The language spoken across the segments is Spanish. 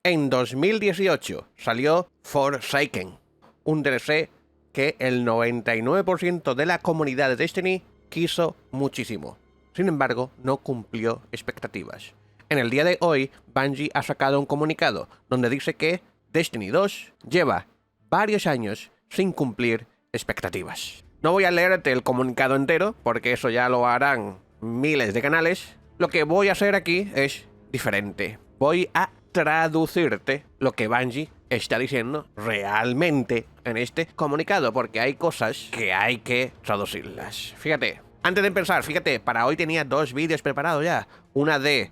En 2018 salió Forsaken, un DLC que el 99% de la comunidad de Destiny quiso muchísimo. Sin embargo, no cumplió expectativas. En el día de hoy, Bungie ha sacado un comunicado donde dice que Destiny 2 lleva varios años sin cumplir expectativas. No voy a leerte el comunicado entero, porque eso ya lo harán miles de canales. Lo que voy a hacer aquí es diferente. Voy a traducirte lo que Bungie está diciendo realmente en este comunicado, porque hay cosas que hay que traducirlas. Fíjate, antes de empezar, fíjate, para hoy tenía 2 vídeos preparados ya. Una de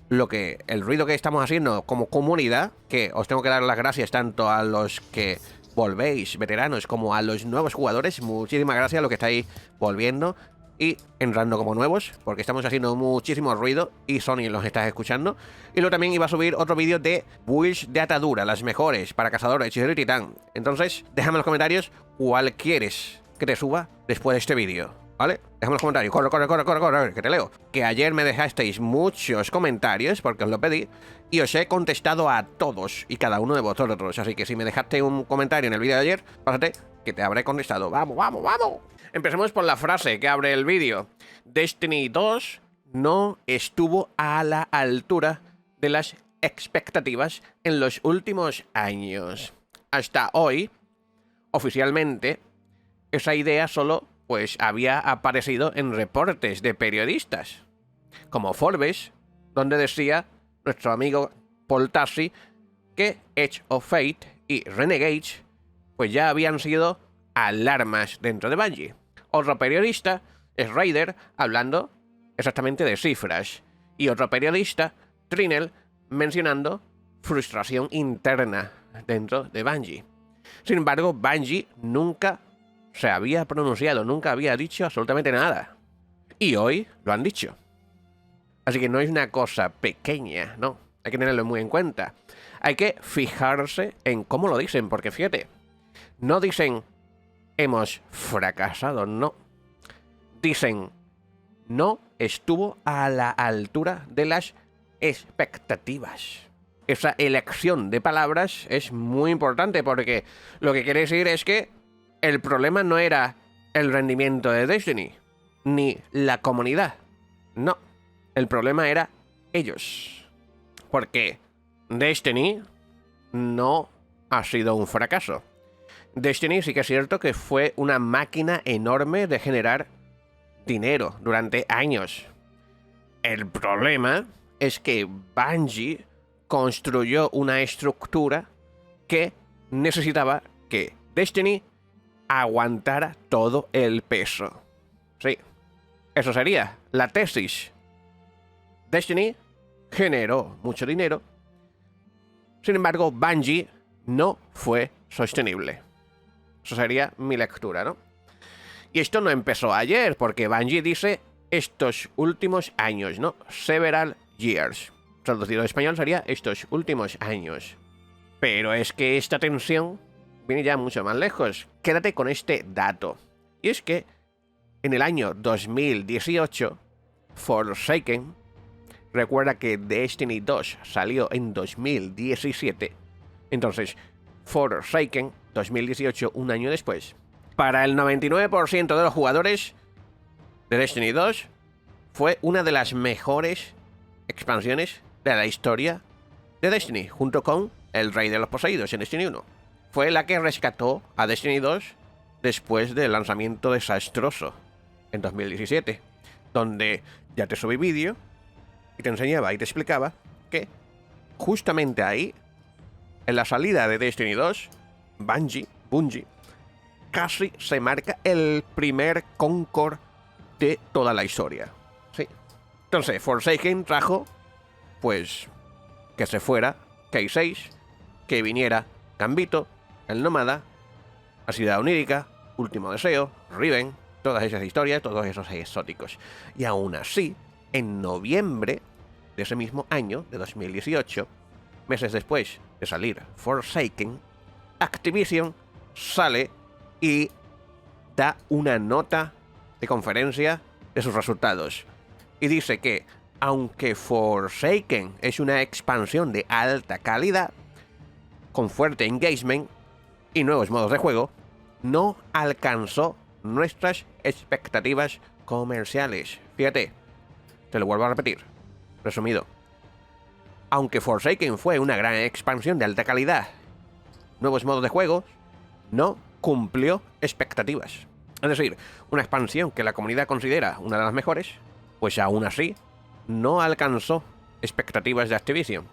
el ruido que estamos haciendo como comunidad, que os tengo que dar las gracias tanto a los que volvéis, veteranos, como a los nuevos jugadores. Muchísimas gracias a los que estáis volviendo y entrando como nuevos, porque estamos haciendo muchísimo ruido y Sony los está escuchando. Y luego también iba a subir otro vídeo de builds de atadura, las mejores para cazadores, hechicero y titán. Entonces, déjame en los comentarios cuál quieres que te suba después de este vídeo, ¿vale? Déjame en los comentarios, corre, a ver, que te leo. Que ayer me dejasteis muchos comentarios, porque os lo pedí, y os he contestado a todos y cada uno de vosotros. Así que si me dejaste un comentario en el vídeo de ayer, pásate, que te habré contestado. ¡Vamos! Empecemos por la frase que abre el vídeo. Destiny 2 no estuvo a la altura de las expectativas en los últimos años. Hasta hoy, oficialmente, esa idea solo había aparecido en reportes de periodistas, como Forbes, donde decía nuestro amigo Paul Tassi que Edge of Fate y Renegade ya habían sido alarmas dentro de Bungie. Otro periodista es Raider, hablando exactamente de cifras, y otro periodista, Trinell, mencionando frustración interna dentro de Bungie. Sin embargo, Bungie nunca se había pronunciado, nunca había dicho absolutamente nada. Y hoy lo han dicho. Así que no es una cosa pequeña, no. Hay que tenerlo muy en cuenta. Hay que fijarse en cómo lo dicen, porque fíjate, no dicen hemos fracasado, no. Dicen no estuvo a la altura de las expectativas. Esa elección de palabras es muy importante, porque lo que quiere decir es que el problema no era el rendimiento de Destiny, ni la comunidad. No, el problema era ellos. Porque Destiny no ha sido un fracaso. Destiny sí que es cierto que fue una máquina enorme de generar dinero durante años. El problema es que Bungie construyó una estructura que necesitaba que Destiny aguantara todo el peso. Sí, eso sería la tesis. Destiny generó mucho dinero. Sin embargo, Bungie no fue sostenible. Eso sería mi lectura, ¿no? Y esto no empezó ayer, porque Bungie dice estos últimos años, ¿no? Several years. Traducido al español sería estos últimos años. Pero es que esta tensión viene ya mucho más lejos. Quédate con este dato. Y es que en el año 2018, Forsaken, recuerda que Destiny 2 salió en 2017, entonces Forsaken 2018, un año después, para el 99% de los jugadores de Destiny 2 fue una de las mejores expansiones de la historia de Destiny, junto con el Rey de los Poseídos en Destiny 1. Fue la que rescató a Destiny 2 después del lanzamiento desastroso en 2017, donde ya te subí vídeo y te enseñaba y te explicaba que justamente ahí, en la salida de Destiny 2, Bungie, casi se marca el primer Concord de toda la historia. Sí. Entonces, Forsaken trajo, que se fuera K6, que viniera Gambito, el Nómada, la Ciudad Onírica, Último Deseo, Riven, todas esas historias, todos esos exóticos. Y aún así, en noviembre de ese mismo año, de 2018, meses después de salir Forsaken, Activision sale y da una nota de conferencia de sus resultados. Y dice que, aunque Forsaken es una expansión de alta calidad, con fuerte engagement y nuevos modos de juego, no alcanzó nuestras expectativas comerciales. Fíjate, te lo vuelvo a repetir. Resumido, aunque Forsaken fue una gran expansión de alta calidad, nuevos modos de juego, no cumplió expectativas. Es decir, una expansión que la comunidad considera una de las mejores, pues aún así no alcanzó expectativas de Activision.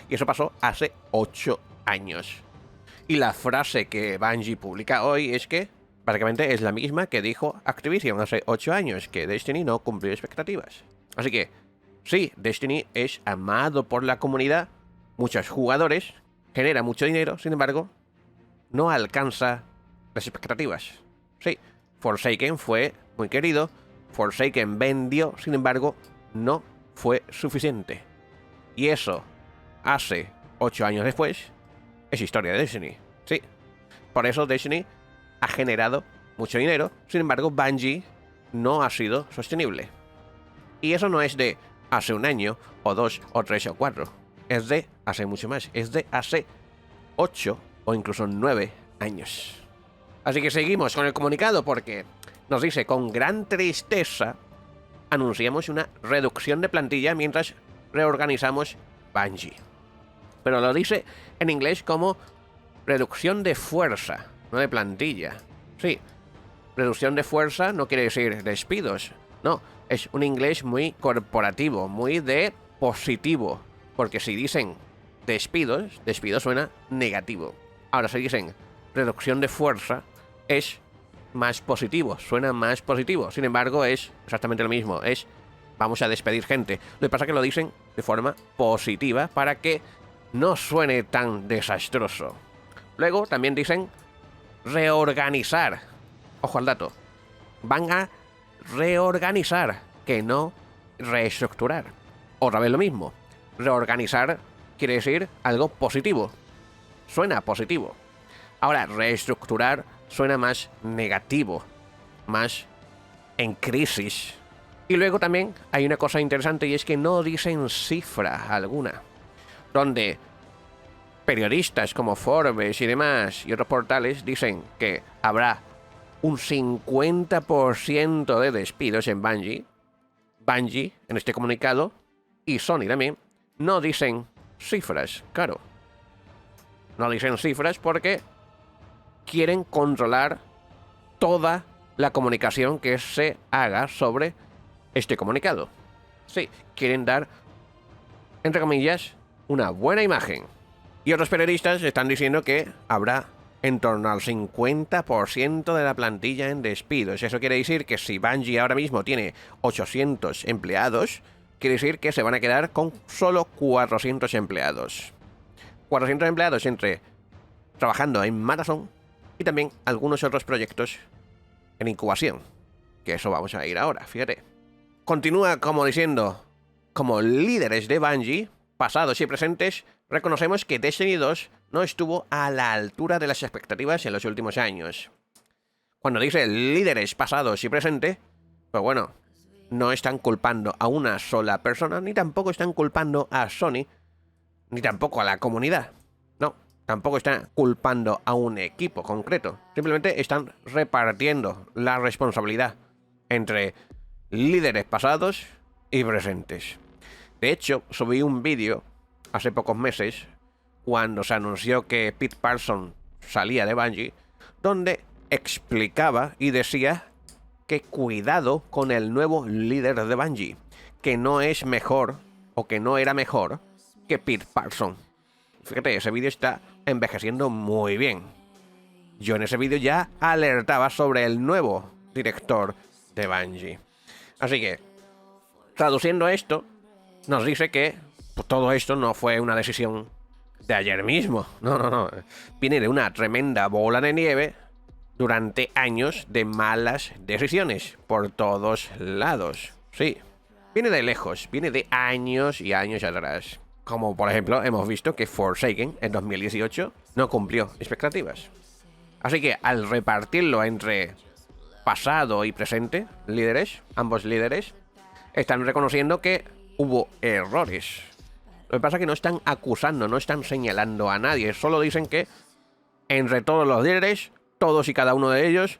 Y eso pasó hace 8 años. Y la frase que Bungie publica hoy es que básicamente es la misma que dijo Activision hace 8 años, que Destiny no cumplió expectativas. Así que, sí, Destiny es amado por la comunidad, muchos jugadores, genera mucho dinero, sin embargo, no alcanza las expectativas. Sí, Forsaken fue muy querido, Forsaken vendió, sin embargo, no fue suficiente. Y eso, hace 8 años después, es historia de Destiny. Sí, por eso Destiny ha generado mucho dinero, sin embargo, Bungie no ha sido sostenible. Y eso no es de hace un año, o 2, o 3, o 4. Es de hace mucho más. Es de hace 8 o incluso 9 años. Así que seguimos con el comunicado porque nos dice: con gran tristeza anunciamos una reducción de plantilla mientras reorganizamos Bungie. Pero lo dice en inglés como reducción de fuerza, no de plantilla. Sí, reducción de fuerza no quiere decir despidos. No, es un inglés muy corporativo, muy de positivo. Porque si dicen despidos, despido suena negativo. Ahora si dicen reducción de fuerza, es más positivo, suena más positivo. Sin embargo, es exactamente lo mismo, es vamos a despedir gente. Lo que pasa es que lo dicen de forma positiva para que no suene tan desastroso. Luego también dicen reorganizar. Ojo al dato. Van a reorganizar, que no reestructurar. Otra vez lo mismo. Reorganizar quiere decir algo positivo. Suena positivo. Ahora, reestructurar suena más negativo, más en crisis. Y luego también hay una cosa interesante y es que no dicen cifra alguna. Donde periodistas como Forbes y demás y otros portales dicen que habrá un 50% de despidos en Bungie. Bungie, en este comunicado, y Sony también, no dicen cifras, claro. No dicen cifras porque quieren controlar toda la comunicación que se haga sobre este comunicado. Sí, quieren dar, entre comillas, una buena imagen. Y otros periodistas están diciendo que habrá en torno al 50% de la plantilla en despidos. Eso quiere decir que si Bungie ahora mismo tiene 800 empleados, quiere decir que se van a quedar con solo 400 empleados. 400 empleados entre trabajando en Marathon y también algunos otros proyectos en incubación. Que eso vamos a ir ahora, fíjate. Continúa como diciendo, como líderes de Bungie, pasados y presentes, reconocemos que Destiny 2 no estuvo a la altura de las expectativas en los últimos años. Cuando dice líderes pasados y presentes, pues bueno, no están culpando a una sola persona, ni tampoco están culpando a Sony, ni tampoco a la comunidad. No, tampoco están culpando a un equipo concreto. Simplemente están repartiendo la responsabilidad entre líderes pasados y presentes. De hecho, subí un vídeo hace pocos meses, cuando se anunció que Pete Parsons salía de Bungie, donde explicaba y decía que cuidado con el nuevo líder de Bungie, que no es mejor, o que no era mejor, que Pete Parsons. Fíjate, ese vídeo está envejeciendo muy bien. Yo en ese vídeo ya alertaba sobre el nuevo director de Bungie. Así que, traduciendo esto, nos dice que pues, todo esto no fue una decisión de ayer mismo. No. Viene de una tremenda bola de nieve durante años de malas decisiones por todos lados. Sí, viene de lejos, viene de años y años atrás. Como por ejemplo hemos visto que Forsaken en 2018 no cumplió expectativas. Así que al repartirlo entre pasado y presente, líderes, ambos líderes, están reconociendo que hubo errores. Lo que pasa es que no están acusando, no están señalando a nadie. Solo dicen que entre todos los líderes, todos y cada uno de ellos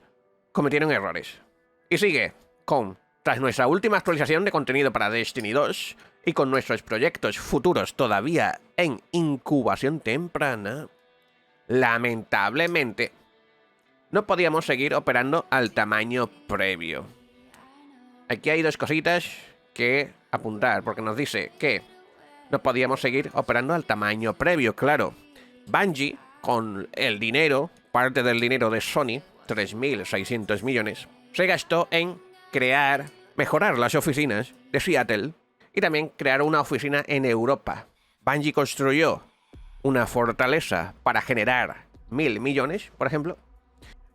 cometieron errores. Y sigue con: tras nuestra última actualización de contenido para Destiny 2 y con nuestros proyectos futuros todavía en incubación temprana, lamentablemente no podíamos seguir operando al tamaño previo. Aquí hay dos cositas que apuntar, porque nos dice que no podíamos seguir operando al tamaño previo. Claro, Bungie, con el dinero, parte del dinero de Sony, 3.600 millones, se gastó en mejorar las oficinas de Seattle y también crear una oficina en Europa. Bungie construyó una fortaleza para generar 1.000 millones, por ejemplo,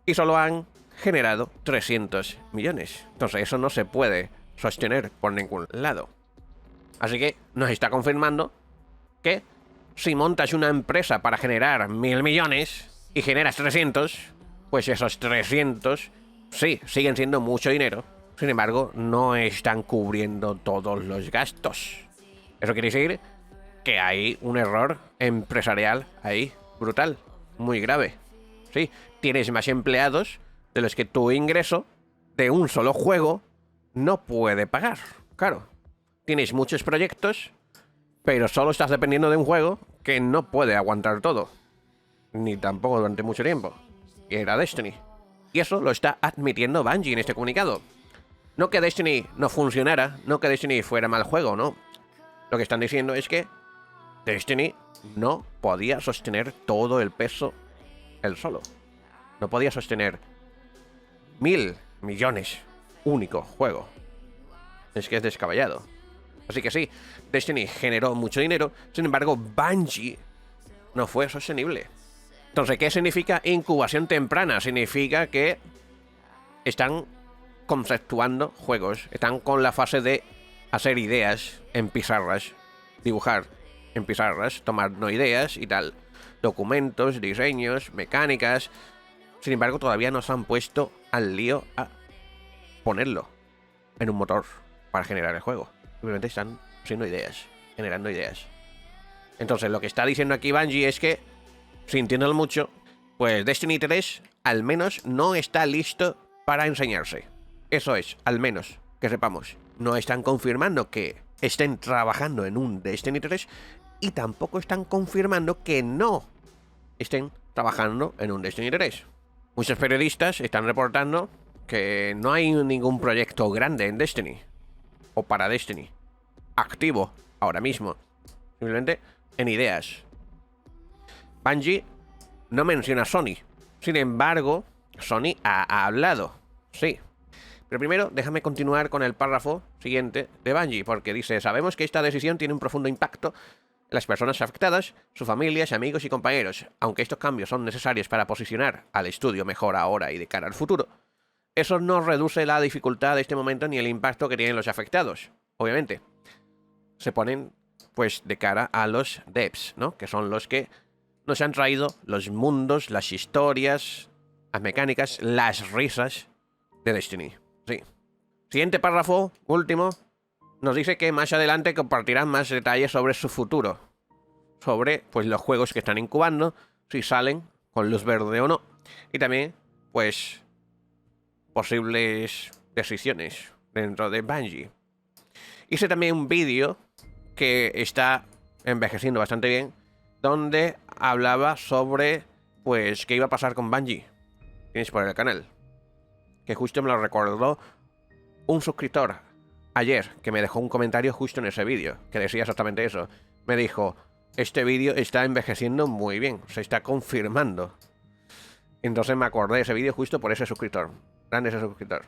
y solo han generado 300 millones. Entonces eso no se puede sostener por ningún lado. Así que nos está confirmando que si montas una empresa para generar 1.000 millones y generas 300, pues esos 300 sí, siguen siendo mucho dinero. Sin embargo, no están cubriendo todos los gastos. Eso quiere decir que hay un error empresarial ahí, brutal, muy grave. Sí, tienes más empleados de los que tu ingreso de un solo juego no puede pagar. Claro, tienes muchos proyectos, pero solo estás dependiendo de un juego que no puede aguantar todo. Ni tampoco durante mucho tiempo. Y era Destiny. Y eso lo está admitiendo Bungie en este comunicado. No que Destiny no funcionara, no que Destiny fuera mal juego, no. Lo que están diciendo es que Destiny no podía sostener todo el peso él solo. No podía sostener 1.000 millones único juego. Es que es descabellado. Así que sí, Destiny generó mucho dinero, sin embargo Bungie no fue sostenible. Entonces, ¿qué significa incubación temprana? Significa que están conceptuando juegos, están con la fase de hacer ideas en pizarras, dibujar en pizarras, tomando ideas y tal, documentos, diseños, mecánicas. Sin embargo, todavía no se han puesto al lío a ponerlo en un motor para generar el juego. Simplemente están haciendo ideas, generando ideas. Entonces, lo que está diciendo aquí Bungie es que, sintiéndolo mucho, pues Destiny 3 al menos no está listo para enseñarse. Eso es, al menos, que sepamos. No están confirmando que estén trabajando en un Destiny 3 y tampoco están confirmando que no estén trabajando en un Destiny 3. Muchos periodistas están reportando que no hay ningún proyecto grande en Destiny o para Destiny activo ahora mismo. Simplemente en ideas. Bungie no menciona a Sony. Sin embargo, Sony ha hablado. Sí. Pero primero, déjame continuar con el párrafo siguiente de Bungie, porque dice: sabemos que esta decisión tiene un profundo impacto en las personas afectadas, sus familias, amigos y compañeros. Aunque estos cambios son necesarios para posicionar al estudio mejor ahora y de cara al futuro, eso no reduce la dificultad de este momento ni el impacto que tienen los afectados. Obviamente, se ponen pues de cara a los devs, ¿no? Que son los que nos han traído los mundos, las historias, las mecánicas, las risas de Destiny. Sí. Siguiente párrafo, último, nos dice que más adelante compartirán más detalles sobre su futuro. Sobre, pues, los juegos que están incubando, si salen con luz verde o no. Y también, pues, posibles decisiones dentro de Bungie. Hice también un vídeo que está envejeciendo bastante bien, donde hablaba sobre, pues, qué iba a pasar con Bungie. Tienes por el canal. Que justo me lo recordó un suscriptor ayer, que me dejó un comentario justo en ese vídeo, que decía exactamente eso. Me dijo: este vídeo está envejeciendo muy bien, se está confirmando. Entonces me acordé de ese vídeo justo por ese suscriptor. Grande ese suscriptor.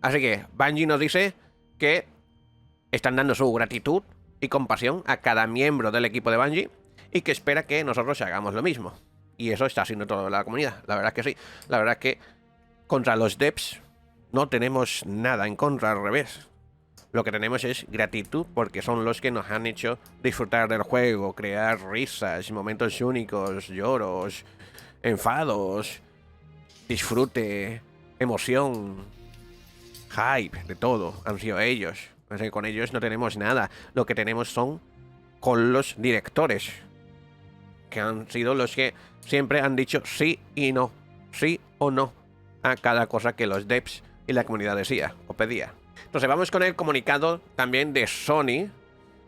Así que Bungie nos dice que están dando su gratitud y compasión a cada miembro del equipo de Bungie y que espera que nosotros hagamos lo mismo. Y eso está haciendo toda la comunidad. La verdad es que sí. La verdad es que contra los devs no tenemos nada en contra, al revés. Lo que tenemos es gratitud porque son los que nos han hecho disfrutar del juego, crear risas, momentos únicos, lloros, enfados, disfrute, emoción, hype, de todo. Han sido ellos. O sea, con ellos no tenemos nada. Lo que tenemos son con los directores, que han sido los que siempre han dicho sí y no, sí o no, a cada cosa que los devs y la comunidad decía o pedía. Entonces vamos con el comunicado también de Sony,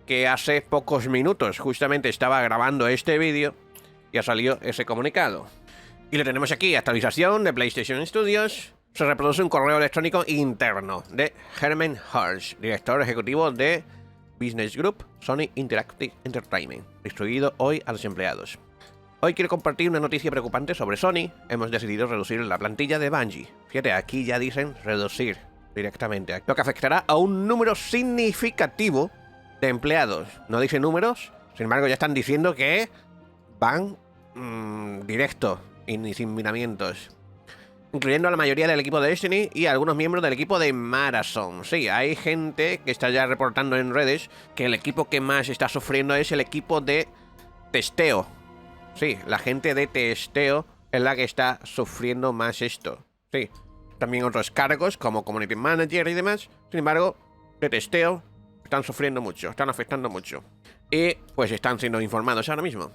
que hace pocos minutos justamente estaba grabando este vídeo y ha salido ese comunicado. Y lo tenemos aquí, actualización de PlayStation Studios. Se reproduce un correo electrónico interno de Herman Hirsch, director ejecutivo de Business Group Sony Interactive Entertainment, distribuido hoy a los empleados. Hoy quiero compartir una noticia preocupante sobre Sony. Hemos decidido reducir la plantilla de Bungie. Fíjate, aquí ya dicen reducir directamente, lo que afectará a un número significativo de empleados. No dicen números, sin embargo ya están diciendo que van directo y sin miramientos, incluyendo a la mayoría del equipo de Destiny y a algunos miembros del equipo de Marathon. Sí, hay gente que está ya reportando en redes que el equipo que más está sufriendo es el equipo de testeo. Sí, la gente de testeo es la que está sufriendo más esto. Sí, también otros cargos como Community Manager y demás. Sin embargo, de testeo están sufriendo mucho, están afectando mucho. Y pues están siendo informados ahora mismo.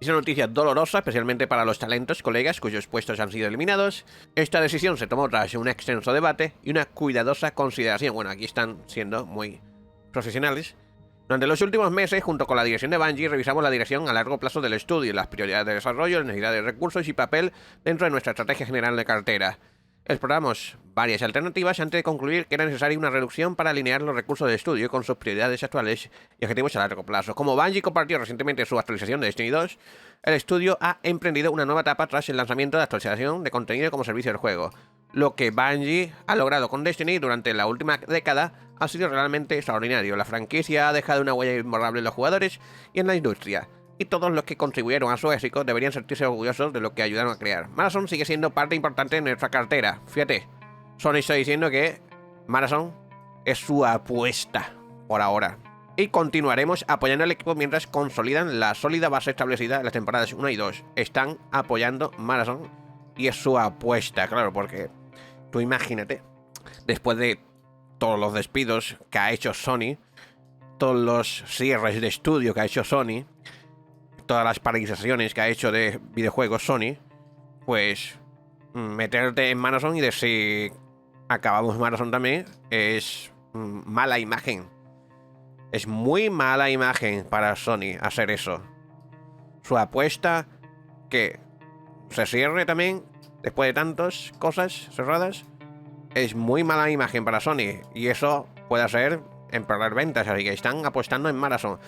Es una noticia dolorosa, especialmente para los talentos, colegas cuyos puestos han sido eliminados. Esta decisión se tomó tras un extenso debate y una cuidadosa consideración. Bueno, aquí están siendo muy profesionales. Durante los últimos meses, junto con la dirección de Bungie, revisamos la dirección a largo plazo del estudio, las prioridades de desarrollo, las necesidades de recursos y papel dentro de nuestra estrategia general de cartera. Exploramos varias alternativas antes de concluir que era necesaria una reducción para alinear los recursos de estudio con sus prioridades actuales y objetivos a largo plazo. Como Bungie compartió recientemente su actualización de Destiny 2, el estudio ha emprendido una nueva etapa tras el lanzamiento de actualización de contenido como servicio del juego. Lo que Bungie ha logrado con Destiny durante la última década ha sido realmente extraordinario. La franquicia ha dejado una huella imborrable en los jugadores y en la industria. Y todos los que contribuyeron a su éxito deberían sentirse orgullosos de lo que ayudaron a crear. Marathon sigue siendo parte importante de nuestra cartera. Fíjate, Sony está diciendo que Marathon es su apuesta por ahora. Y continuaremos apoyando al equipo mientras consolidan la sólida base establecida en las temporadas 1 y 2. Están apoyando Marathon y es su apuesta, claro, porque tú imagínate, después de todos los despidos que ha hecho Sony, todos los cierres de estudio que ha hecho Sony, todas las paralizaciones que ha hecho de videojuegos Sony, pues meterte en Marathon y decir acabamos Marathon también es mala imagen. Es muy mala imagen para Sony hacer eso. Su apuesta que se cierre también después de tantas cosas cerradas es muy mala imagen para Sony y eso puede hacer empeorar ventas, así que están apostando en Marathon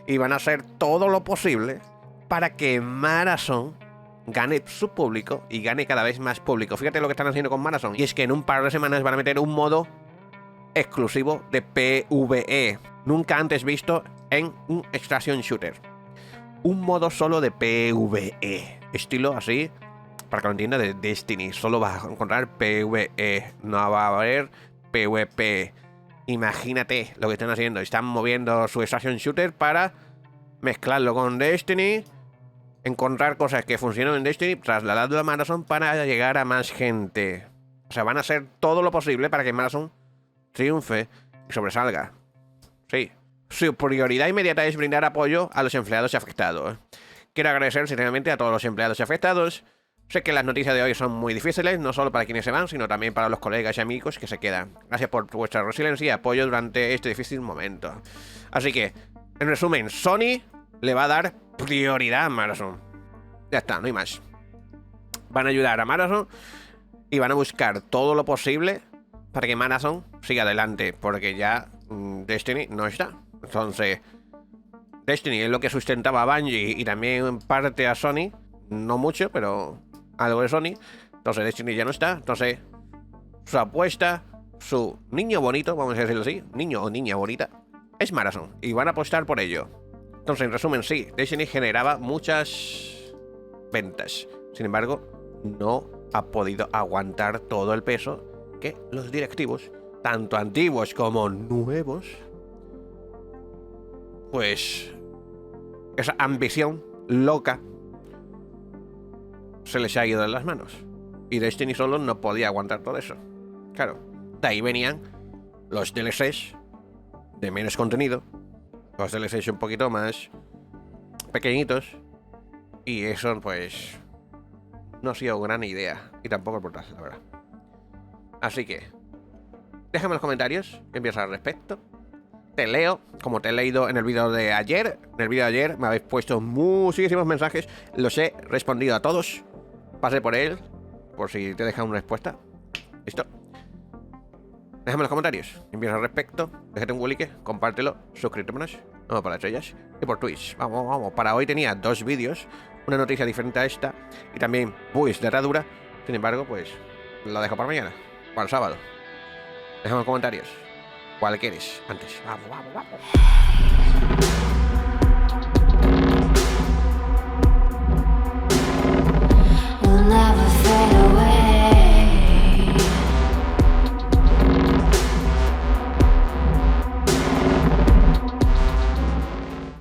y van a hacer todo lo posible para que Marathon gane su público y gane cada vez más público. Fíjate lo que están haciendo con Marathon, y es que en un par de semanas van a meter un modo exclusivo de PvE, nunca antes visto en un extraction shooter. Un modo solo de PvE, estilo así, para que lo entienda, de Destiny. Solo vas a encontrar PvE, no va a haber PvP. Imagínate lo que están haciendo. Están moviendo su extraction shooter para mezclarlo con Destiny, encontrar cosas que funcionan en Destiny, trasladarlo a Marathon para llegar a más gente. O sea, van a hacer todo lo posible para que Marathon triunfe y sobresalga. Sí. Su prioridad inmediata es brindar apoyo a los empleados afectados. Quiero agradecer sinceramente a todos los empleados afectados. Sé que las noticias de hoy son muy difíciles, no solo para quienes se van, sino también para los colegas y amigos que se quedan. Gracias por vuestra resiliencia y apoyo durante este difícil momento. Así que, en resumen, Sony le va a dar prioridad a Marathon. Ya está, no hay más. Van a ayudar a Marathon y van a buscar todo lo posible para que Marathon siga adelante, porque ya Destiny no está. Entonces, Destiny es lo que sustentaba a Bungie y también en parte a Sony. No mucho, pero algo de Sony. Entonces Destiny ya no está. Entonces su apuesta, su niño bonito, vamos a decirlo así, niño o niña bonita, es Marathon. Y van a apostar por ello. Entonces, en resumen, sí, Destiny generaba muchas ventas. Sin embargo, no ha podido aguantar todo el peso que los directivos, tanto antiguos como nuevos, pues esa ambición loca se les ha ido de las manos. Y Destiny solo no podía aguantar todo eso. Claro, de ahí venían los DLCs de menos contenido, Los DLCs un poquito más pequeñitos. Y eso, pues, no ha sido gran idea. Y tampoco el portal, la verdad. Así que, déjame en los comentarios qué piensas al respecto. Te leo, como te he leído en el vídeo de ayer. En el vídeo de ayer me habéis puesto muchísimos mensajes. Los he respondido a todos. Pasé por él, por si te dejan una respuesta. ¿Listo? Déjame en los comentarios qué piensas al respecto. Déjate un like, compártelo, suscríbete. Vamos para las estrellas. Y por Twitch. Vamos, vamos. Para hoy tenía 2 vídeos. Una noticia diferente a esta. Y también builds de herradura. Sin embargo, pues lo dejo para mañana. Para el sábado. Déjame en los comentarios cuál quieres antes. Vamos, vamos, vamos.